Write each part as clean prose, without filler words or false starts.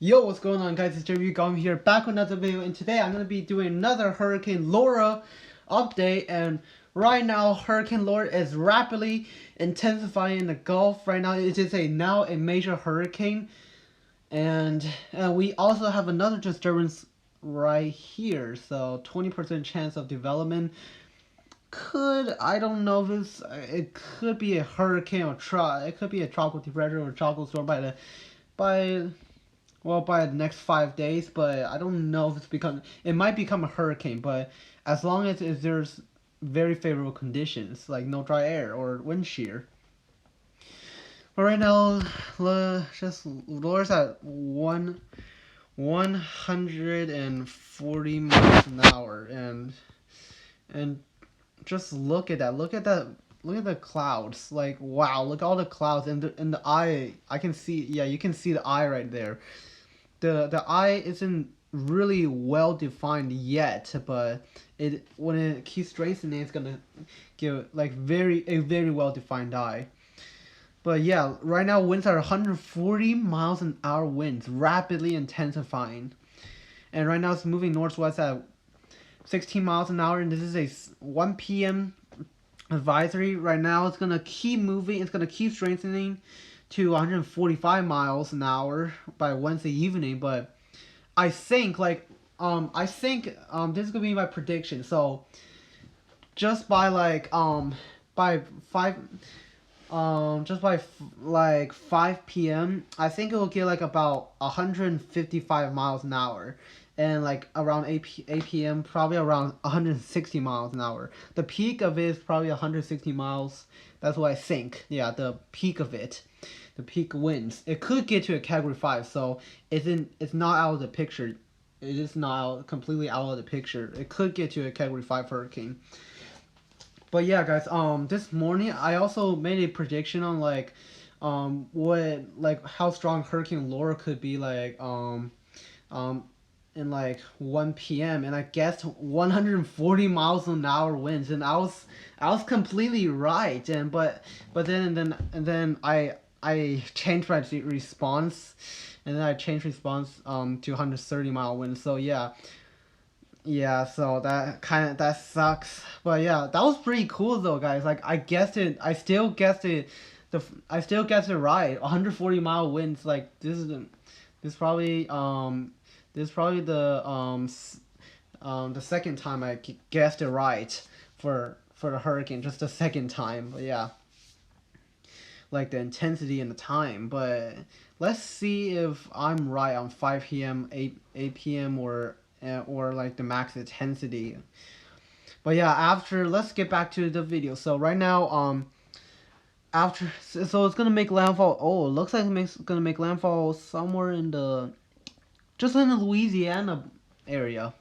Yo, what's going on, guys? It's Jerry. I'm here back with another video, and today I'm going to be doing another Hurricane Laura update. And right now, Hurricane Laura is rapidly intensifying in the Gulf. Right now, it is now a major hurricane, and we also have another disturbance right here. So 20% chance of development. I don't know if it could be a hurricane or it could be a tropical depression or a tropical storm by by the next 5 days, but I don't know if it might become a hurricane, but as long as there's very favorable conditions, like no dry air or wind shear. But right now, just Laura's at 140 miles an hour, and just look at that, look at the clouds. Like, wow, look at all the clouds, and the eye, I can see, yeah, you can see the eye right there. The eye isn't really well defined yet, but when it keeps strengthening, it's gonna give like a very well defined eye. But yeah, right now winds are 140 miles an hour winds, rapidly intensifying, and right now it's moving northwest at 16 miles an hour, and this is a 1 p.m. advisory. Right now it's gonna keep moving, it's gonna keep strengthening to 145 miles an hour by Wednesday evening, but I think this is gonna be my prediction. So just by by 5 just by 5 p.m. I think it will get like about 155 miles an hour, and like around 8 p.m. probably around 160 miles an hour. The peak of it is probably 160 miles. That's what I think. Yeah, the peak of it. The peak winds. It could get to a Category 5, so it's not out of the picture. It is not completely out of the picture. It could get to a Category 5 hurricane. But yeah, guys, this morning I also made a prediction on how strong Hurricane Laura could be in like 1 p.m. and I guessed 140 miles an hour winds, and I was completely right. And then I changed my response, and then I changed response to 130-mile winds. So yeah, so that sucks. But yeah, that was pretty cool though, guys. Like I guessed it. I still guessed it right. 140-mile winds. Like this probably this is probably the second time I guessed it right for the hurricane. Just the second time. But yeah, like the intensity and the time. But let's see if I'm right on 5 p.m., 8 p.m. or like the max intensity. But yeah, let's get back to the video. So right now, so it's gonna make landfall. Oh, it looks like it's gonna make landfall somewhere just in the Louisiana area.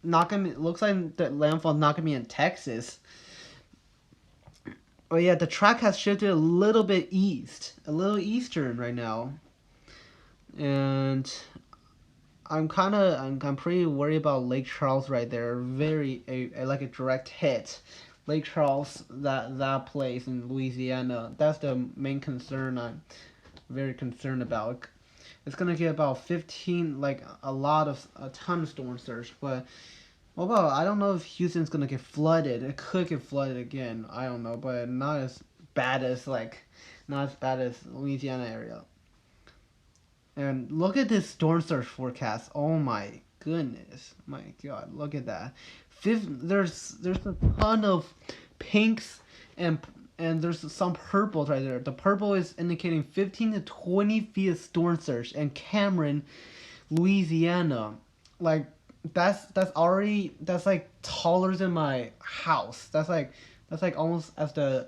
Not gonna looks like the landfall not gonna be in Texas. Oh yeah, the track has shifted a little bit a little eastern right now, and I'm pretty worried about Lake Charles right there. Like a direct hit. Lake Charles, that place in Louisiana. That's the main concern I'm very concerned about. It's gonna get about 15, like a ton of storm surge, but I don't know if Houston's gonna get flooded. It could get flooded again. I don't know, but not as bad as Louisiana area. And look at this storm surge forecast. Oh my goodness, my God, look at that. There's a ton of pinks and there's some purples right there. The purple is indicating 15 to 20 feet of storm surge in Cameron, Louisiana. Like that's like taller than my house. That's like almost as the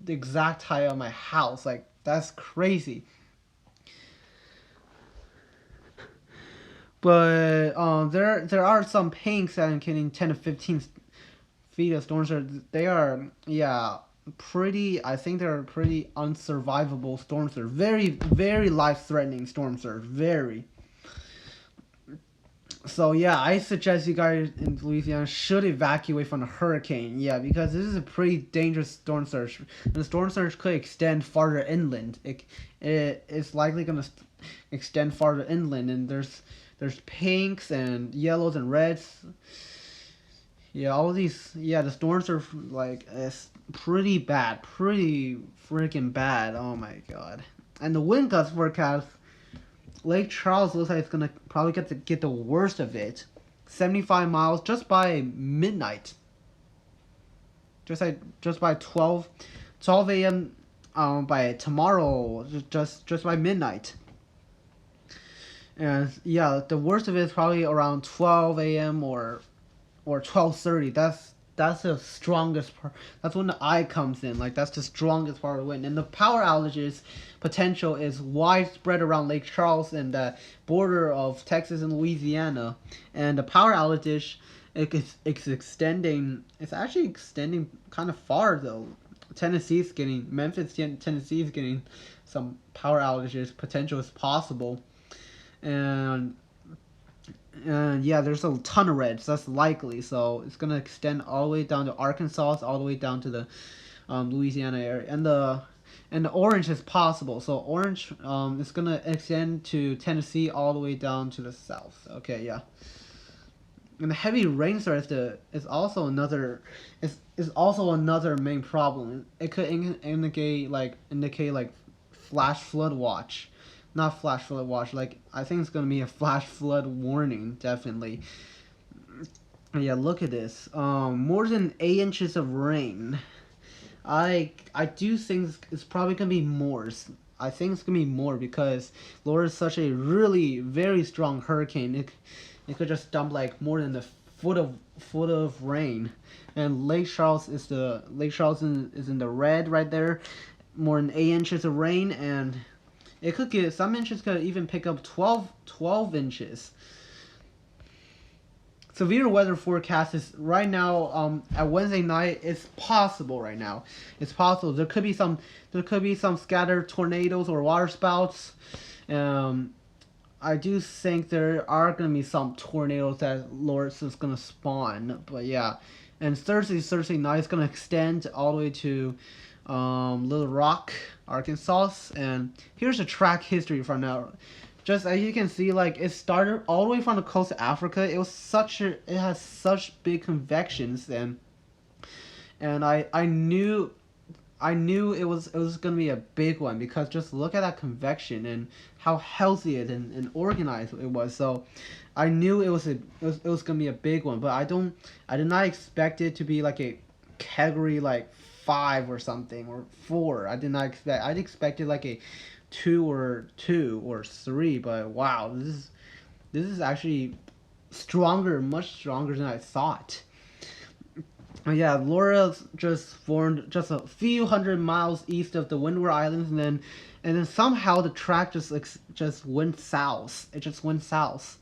exact height of my house. Like that's crazy. But there are some pinks that are getting 10 to 15 feet of storm surge. They are pretty. I think they're pretty unsurvivable storm surge. Very life threatening storm surge. Very. So yeah, I suggest you guys in Louisiana should evacuate from the hurricane. Yeah, because this is a pretty dangerous storm surge. The storm surge could extend farther inland. It's likely gonna extend farther inland, and there's pinks and yellows and reds. Yeah, all these. Yeah, the storms are like it's pretty bad, pretty freaking bad. Oh my god! And the wind gusts forecast, Lake Charles looks like it's gonna probably get the worst of it. 75 miles just by midnight. Just by 12 a.m. By tomorrow, just by midnight. And yeah, the worst of it is probably around 12 a.m. or 12:30. That's the strongest part. That's when the eye comes in. Like that's the strongest part of the wind. And the power outages potential is widespread around Lake Charles and the border of Texas and Louisiana. And the power outage it's extending. It's actually extending kind of far though. Tennessee is getting some power outages. Potential is possible. And yeah, there's a ton of reds. That's likely. So it's gonna extend all the way down to Arkansas, all the way down to the Louisiana area, and the orange is possible. So orange is gonna extend to Tennessee all the way down to the south. Okay, yeah. And the heavy rainstorm is also another main problem. It could indicate like flash flood watch, not flash flood watch. Like I think it's gonna be a flash flood warning, definitely. Yeah, look at this. More than 8 inches of rain. I do think it's probably gonna be more. I think it's gonna be more because Laura is such a really very strong hurricane. It could just dump like more than a foot of rain, and Lake Charles is in the red right there, more than 8 inches of rain, and it could get some inches could even pick up 12 inches. Severe weather forecast is right now at Wednesday night. It's possible right now. It's possible there could be some scattered tornadoes or water spouts. Um, I do think there are gonna be some tornadoes that Loris is gonna spawn, but yeah. And Thursday night is gonna extend all the way to Little Rock, Arkansas. And here's a track history from now. Just as you can see, like it started all the way from the coast of Africa. It has such big convections, and I knew it was gonna be a big one because just look at that convection and how healthy and organized it was. So I knew it was gonna be a big one, but I did not expect it to be like a category like 5 or something or 4. I did not expect. I'd expected like a 2 or 3, but wow, this is actually stronger, much stronger than I thought. Yeah, Laura just formed just a few hundred miles east of the Windward Islands, and then somehow the track just went south. It just went south,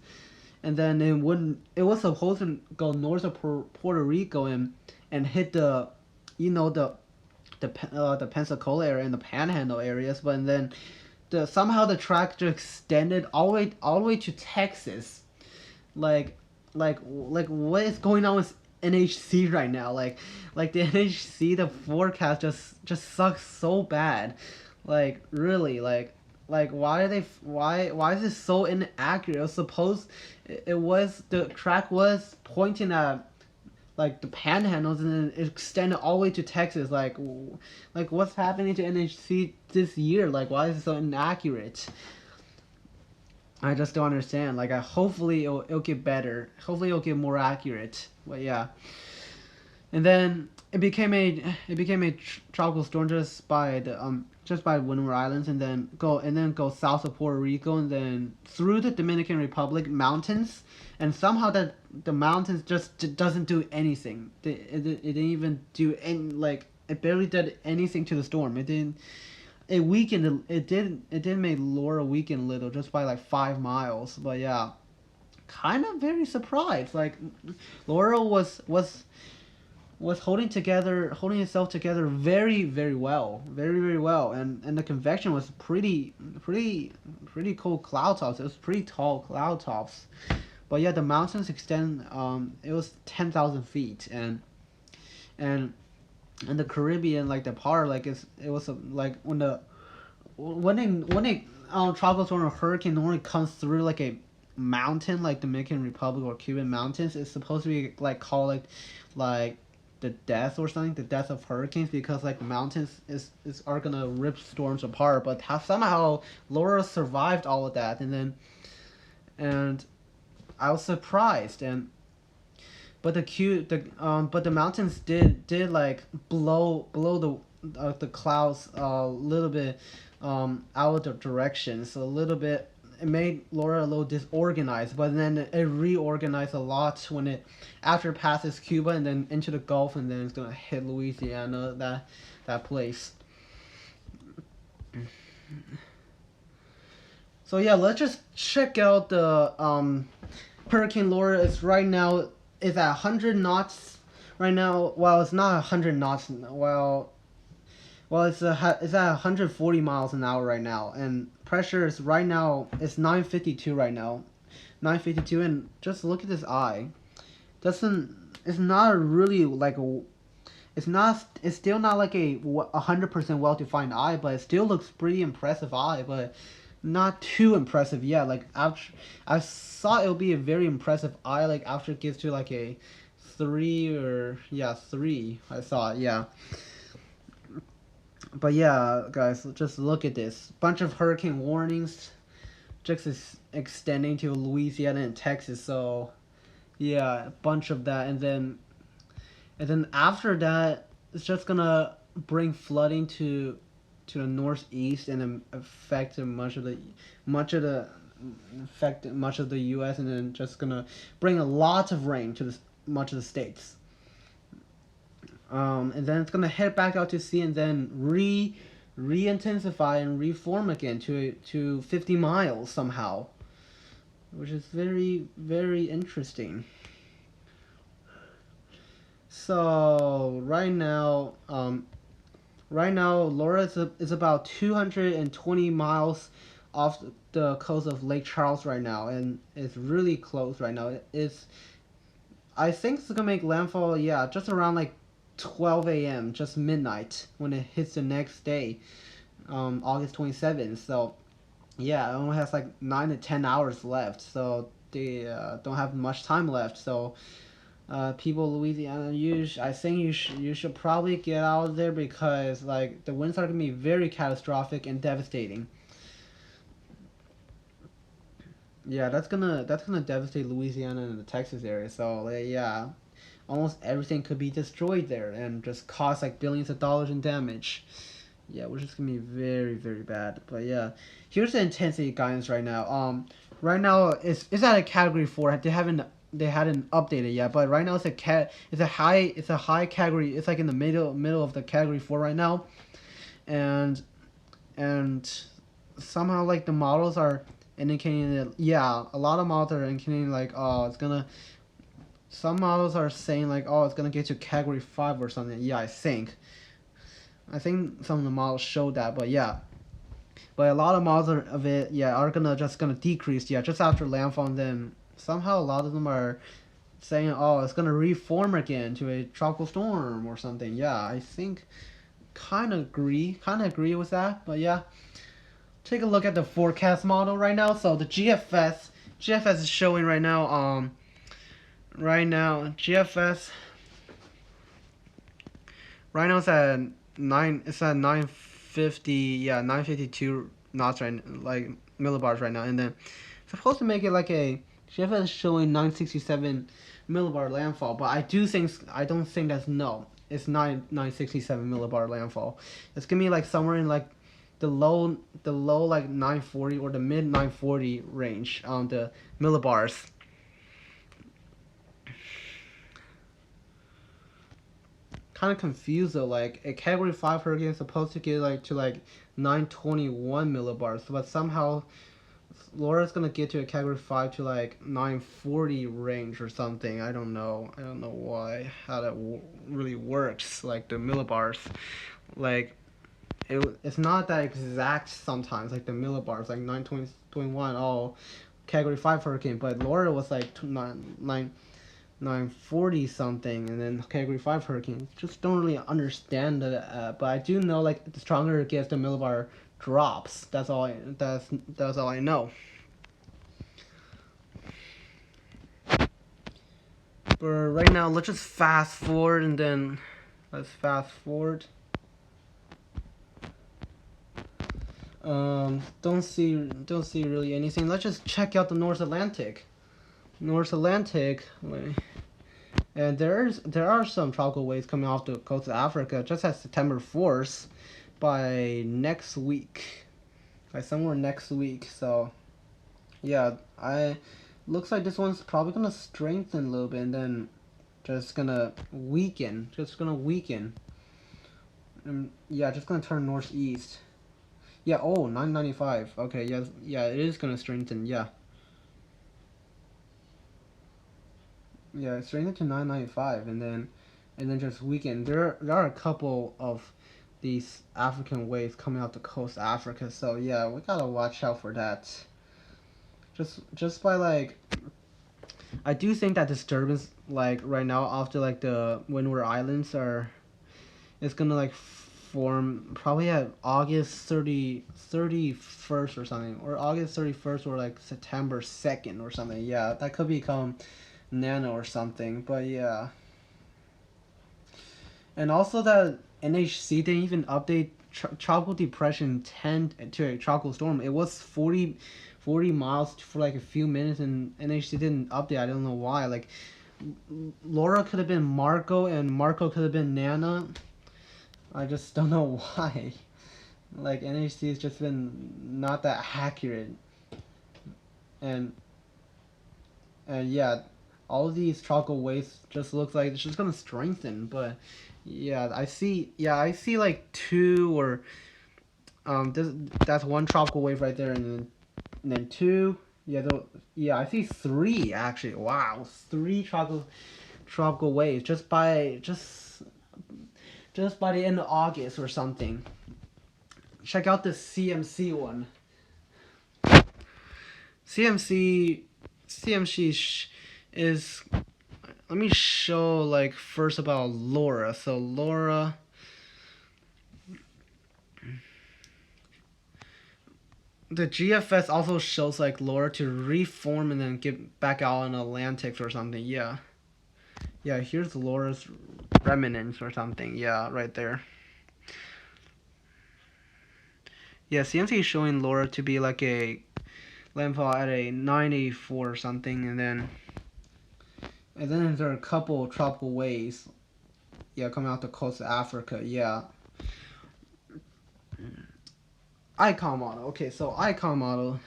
and then it was supposed to go north of Puerto Rico and hit the Pensacola area and the Panhandle areas, but then somehow the track just extended all the way to Texas. Like what is going on with NHC right now? Like the NHC, the forecast just sucks so bad. Like really, like why is this so inaccurate? It was the track was pointing at like the panhandles and then it extended all the way to Texas. Like what's happening to NHC this year? Like why is it so inaccurate? I just don't understand. Like hopefully it'll get better. Hopefully it'll get more accurate. But yeah. And then it became a tropical storm just by Windward Islands, and then go south of Puerto Rico, and then through the Dominican Republic mountains, and somehow that the mountains just doesn't do anything. It didn't even do any, like it barely did anything to the storm. It didn't. It weakened. It did make Laura weaken a little just by like 5 miles. But yeah, kind of very surprised. Like Laura was holding itself together very very well, very very well, and the convection was pretty cool cloud tops. It was pretty tall cloud tops, but yeah, the mountains extend. It was 10,000 feet, and the Caribbean, like the part, like it was like when tropical storm or hurricane normally comes through like a mountain, like Dominican Republic or Cuban mountains, it's supposed to be like called like the death or something, the death of hurricanes, because like mountains is are gonna rip storms apart. But somehow Laura survived all of that, and I was surprised. And but but the mountains did like blow the clouds a little bit out of direction, so a little bit. It made Laura a little disorganized, but then it reorganized a lot when it after it passes Cuba and then into the Gulf, and then it's gonna hit Louisiana, that place. So yeah, let's just check out the Hurricane Laura. Is right now is at 100 knots right now. Well, it's not 100 knots. Well, it's at 140 miles an hour right now, and pressure is right now it's 952 right now, 952, and just look at this eye. Doesn't it's not really like a it's still not like a 100% well defined eye, but it still looks pretty impressive eye, but not too impressive yet. Like after I saw it would be a very impressive eye like after it gets to like a 3. I saw it, yeah. But yeah, guys, just look at this. Bunch of hurricane warnings just extending to Louisiana and Texas. So yeah, a bunch of that, and then after that, it's just gonna bring flooding to the northeast and affect much of the U.S., and then just gonna bring a lot of rain to much of the states. And then it's gonna head back out to sea and then re-intensify and reform again to 50 miles somehow, which is very very interesting. So right now Laura is about 220 miles off the coast of Lake Charles right now, and it's really close right now. I think it's gonna make landfall, yeah, just around like 12 a.m., just midnight, when it hits the next day, August 27th. So yeah, it only has like 9 to 10 hours left, so they don't have much time left. So people in Louisiana, I think you should probably get out of there, because like the winds are gonna be very catastrophic and devastating. Yeah, that's gonna devastate Louisiana and the Texas area. So yeah, almost everything could be destroyed there and just cause like billions of dollars in damage. Yeah, which is gonna be very very bad. But yeah, here's the intensity guidance right now. Right now it's at a category 4. They hadn't updated yet, but right now it's a high category. It's like in the middle of the category 4 right now, and and somehow like the models are indicating that, yeah, a lot of models are indicating like, oh, it's gonna some models are saying like, oh, it's gonna get to category 5 or something. Yeah, I think some of the models show that, but yeah, but a lot of models of it, yeah, are gonna decrease, yeah, just after landfall. And then somehow a lot of them are saying, oh, it's gonna reform again to a tropical storm or something. Yeah, I think kind of agree with that. But yeah, take a look at the forecast model right now. So the GFS is showing right now. GFS right now it's at 950, yeah, 952 knots right, like millibars right now, and then it's supposed to make it like a GFS is showing 967 millibar landfall, but I don't think that's, no, it's 967 millibar landfall. It's gonna be like somewhere in like the low like 940 or the mid 940 range on the millibars. Kind of confused though. Like a category 5 hurricane is supposed to get like to like 921 millibars, but somehow Laura's gonna get to a category 5 to like 940 range or something. I don't know why, how that really works. Like the millibars, like it's not that exact sometimes. Like the millibars, like 921, oh, category 5 hurricane, but Laura was like 940 something, and then category 5 hurricane. Just don't really understand that, but I do know like the stronger it gets, the millibar drops. That's all I know. But right now, let's just fast forward and then let's fast forward. Don't see really anything. Let's just check out the North Atlantic. North Atlantic, and there are some tropical waves coming off the coast of Africa just at September 4th by next week, by somewhere next week. So yeah, I looks like this one's probably gonna strengthen a little bit and then just gonna weaken, and yeah, just gonna turn northeast. Yeah, oh, 995. Okay, yeah, yeah, it is gonna strengthen. Yeah, yeah, strengthen to 995, and then just weaken. There are a couple of these African waves coming out the coast of Africa. So yeah, we gotta watch out for that. Just by like, I do think that disturbance like right now after like the Windward Islands are, it's gonna like form probably at August 31st or something, or August 31st, or like September 2nd or something. Yeah, that could become nano or something. But yeah, and also that NHC didn't even update tropical depression 10 to a tropical storm. It was 40 miles for like a few minutes, and NHC didn't update. I don't know why. Like Laura could have been Marco, and Marco could have been Nana. I just don't know why. Like NHC has just been not that accurate, and yeah, all of these tropical waves just looks like it's just gonna strengthen. But yeah, I see like two or that's one tropical wave right there, and then two. Yeah, yeah, I see three actually. Wow, three tropical waves just by the end of August or something. Check out the CMC one. CMC is, let me show like first about Laura. So Laura, the GFS also shows like Laura to reform and then get back out in Atlantic or something. Yeah. Yeah, here's Laura's remnants or something. Yeah, right there. Yeah, CMC is showing Laura to be like a landfall at a 984 or something, and then there are a couple of tropical waves. Yeah, coming out the coast of Africa. Yeah. Icon model. Okay, so icon model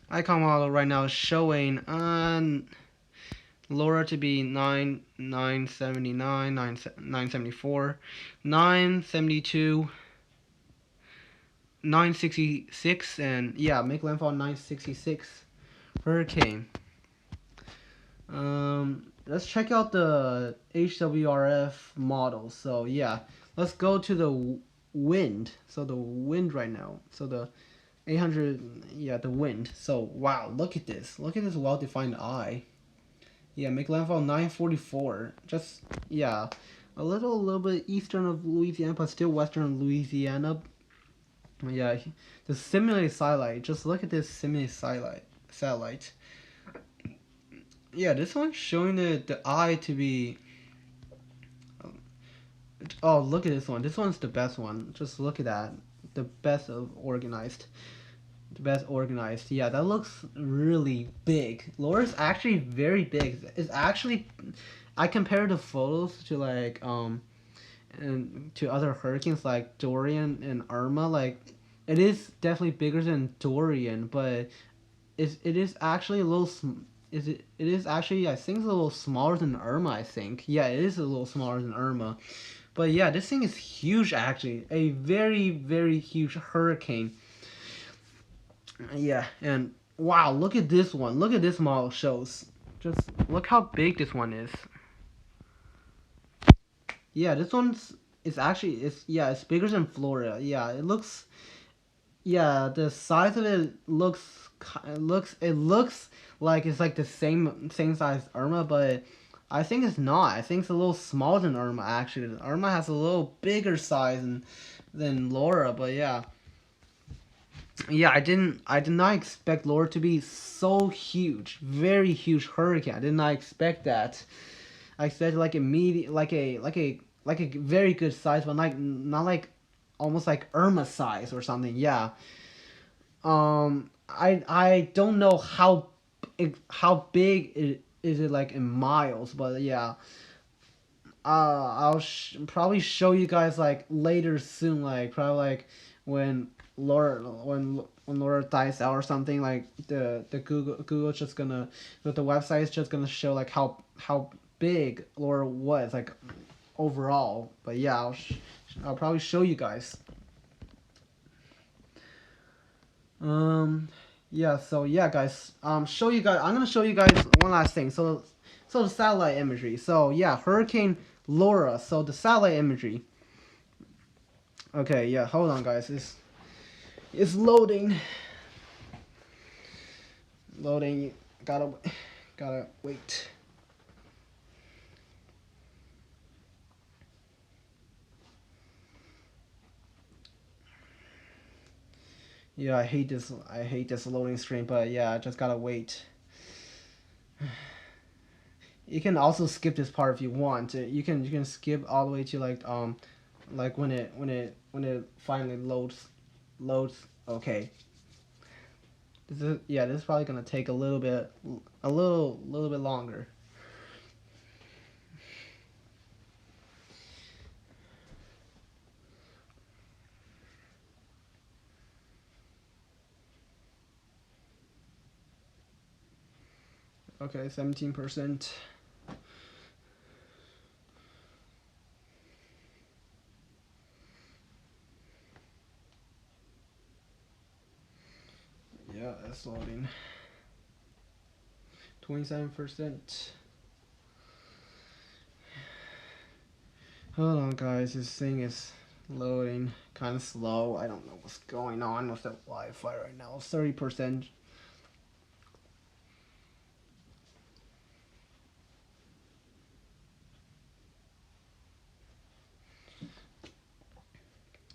right now is showing Laura to be 979, 974, 972, 966, and yeah, make landfall 966 hurricane. Let's check out the HWRF model. So yeah, let's go to the wind. So the wind right now. So the 800, yeah, the wind. So wow, look at this. Look at this well-defined eye. Yeah, make landfall 944. Just yeah, a little bit eastern of Louisiana, but still western of Louisiana. Yeah, the simulated satellite. Just look at this simulated satellite. Yeah, this one's showing the eye to be. Oh, look at this one. This one's the best one. Just look at that. The best of organized. The best organized. Yeah, that looks really big. Laura's actually very big. It's actually, I compared the photos to like and to other hurricanes like Dorian and Irma. Like, it is definitely bigger than Dorian, but it is actually a little. It is actually, I think it's a little smaller than Irma. I think, yeah, it is a little smaller than Irma, but yeah, this thing is huge actually. A very huge hurricane. Yeah, and wow, look at this one. Look at this model shows. Just look how big this one is. Yeah, this one's it's actually it's bigger than Florida. Yeah, it looks, yeah, the size of it looks like it's like the same size as Irma, but I think it's not. I think it's a little smaller than Irma actually. Irma has a little bigger size than Laura, but yeah. yeah, I did not expect Laura to be so huge, very huge hurricane. I did not expect that. I expected like a medium, like a very good size, but like not like almost like Irma size or something. Yeah. I don't know how big it is it like in miles, but yeah. I'll probably show you guys like later soon, like probably like when when Laura dies out or something. Like the Google's just gonna the website is just gonna show like how big Laura was like overall. But yeah, I'll probably show you guys. Um, yeah. So yeah, guys. Show you guys. I'm gonna show you guys one last thing. So the satellite imagery. So yeah, Hurricane Laura. So the satellite imagery. Okay. Yeah. Hold on, guys. It's loading. Loading. Gotta wait. Yeah, I hate this. I hate this loading screen, but yeah, I just gotta wait. You can also skip this part if you want. You can skip all the way to like when it finally loads. Okay. This is probably gonna take a little bit longer. Okay, 17%. Yeah, that's loading. 27%. Hold on, guys. This thing is loading kind of slow. I don't know what's going on with the Wi-Fi right now. 30%.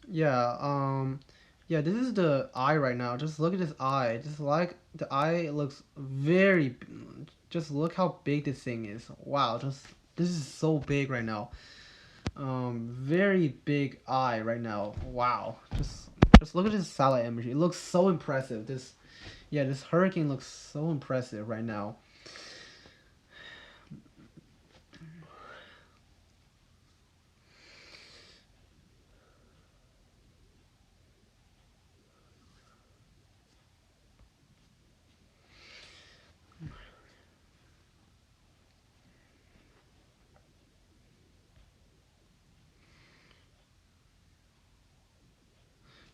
Yeah. Yeah. This is the eye right now. Just look at this eye. Just like the eye looks very. Just look how big this thing is. Wow. Just this is so big right now. Very big eye right now. Wow. Just look at this satellite imagery. It looks so impressive. This hurricane looks so impressive right now.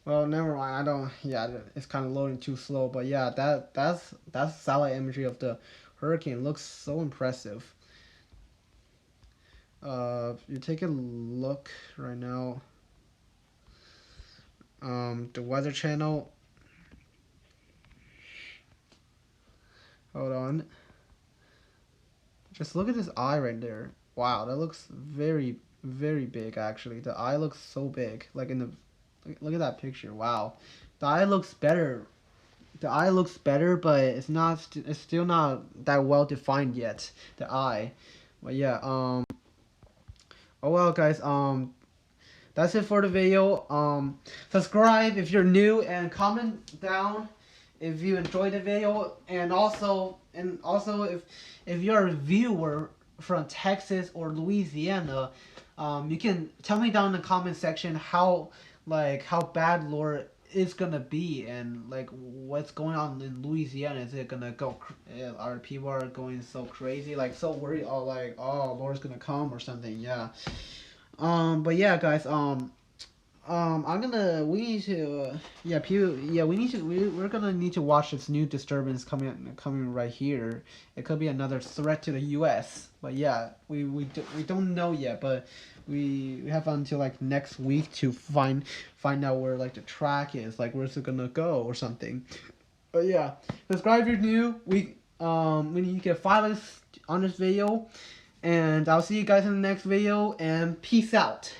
Well, never mind. I don't. Yeah, it's kind of loading too slow. But yeah, that's satellite imagery of the hurricane. It looks so impressive. You take a look right now. The Weather Channel. Hold on. Just look at this eye right there. Wow, that looks very, very big actually. The eye looks so big. Like in the look at that picture. Wow. The eye looks better. The eye looks better, but it's still not that well defined yet. The eye. But yeah, oh well guys, that's it for the video. Subscribe if you're new and comment down if you enjoyed the video, and also if you're a viewer from Texas or Louisiana, you can tell me down in the comment section how bad Laura is gonna be, and like what's going on in Louisiana. Is it gonna go? Are people are going so crazy, like so worried? Oh, like oh, Laura's gonna come or something. Yeah. But yeah, guys. I'm gonna. We need to. Yeah, people. Yeah, we need to. We're gonna need to watch this new disturbance coming right here. It could be another threat to the U.S. But yeah, we don't know yet. But we have until like next week to find out where like the track is. Like where's it gonna go or something. But yeah, subscribe if you're new. We need to get 5 likes on this video, and I'll see you guys in the next video. And peace out.